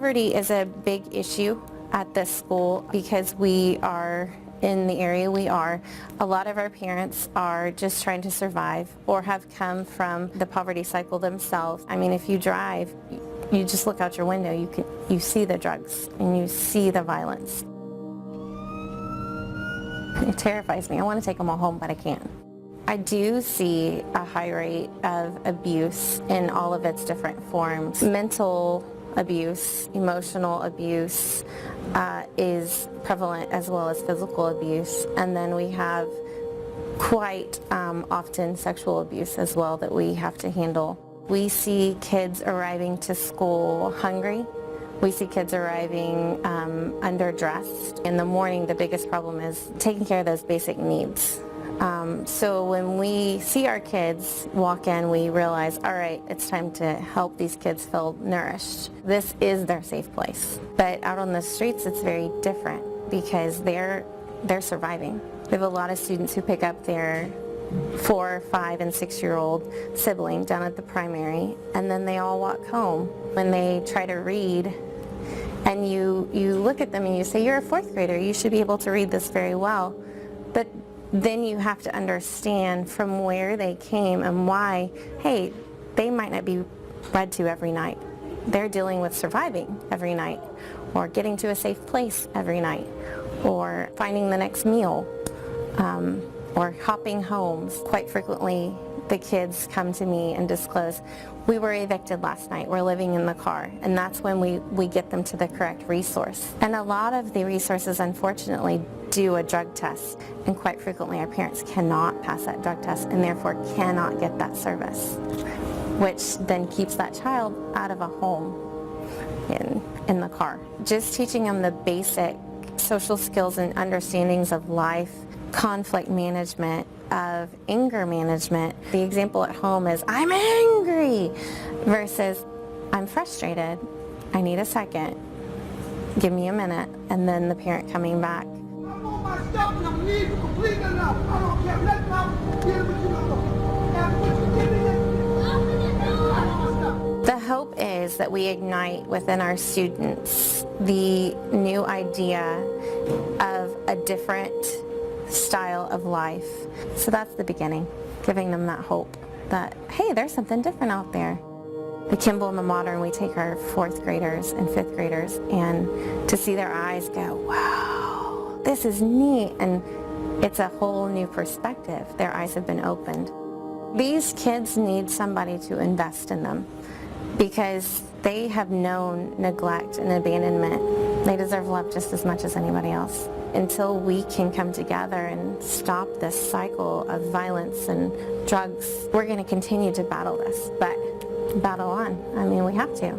Poverty is a big issue at this school because we are in the area we are. A lot of our parents are just trying to survive or have come from the poverty cycle themselves. I mean, if you drive, you just look out your window, you see the drugs and you see the violence. It terrifies me. I want to take them all home, but I can't. I do see a high rate of abuse in all of its different forms. Mental abuse, emotional abuse is prevalent, as well as physical abuse. And then we have quite often sexual abuse as well that we have to handle. We see kids arriving to school hungry. We see kids arriving underdressed. In the morning, the biggest problem is taking care of those basic needs. So when we see our kids walk in, we realize, all right, it's time to help these kids feel nourished. This is their safe place. But out on the streets, it's very different because they're surviving. We have a lot of students who pick up their 4, 5, and 6-year-old sibling down at the primary, and then they all walk home. When they try to read, and you look at them and you say, you're a 4th grader, you should be able to read this very well. But then you have to understand from where they came and why, hey, they might not be read to every night. They're dealing with surviving every night, or getting to a safe place every night, or finding the next meal, or hopping homes. Quite frequently, the kids come to me and disclose, we were evicted last night, we're living in the car, and that's when we get them to the correct resource. And a lot of the resources, unfortunately, do a drug test, and quite frequently our parents cannot pass that drug test and therefore cannot get that service, which then keeps that child out of a home in the car. Just teaching them the basic social skills and understandings of life, conflict management, of anger management. The example at home is, I'm angry, versus I'm frustrated, I need a second, give me a minute, and then the parent coming back. I'm on my stuff and I'm leaving completely enough. I don't care. Let me deal with you alone. And what you give me The hope is that we ignite within our students the new idea of a different style of life. So that's the beginning, giving them that hope that, hey, there's something different out there. The Kimball and the Modern, we take our 4th graders and 5th graders, and to see their eyes go, wow, this is neat, and it's a whole new perspective. Their eyes have been opened. These kids need somebody to invest in them because they have known neglect and abandonment. They deserve love just as much as anybody else. Until we can come together and stop this cycle of violence and drugs, we're going to continue to battle this, but battle on. I mean, we have to.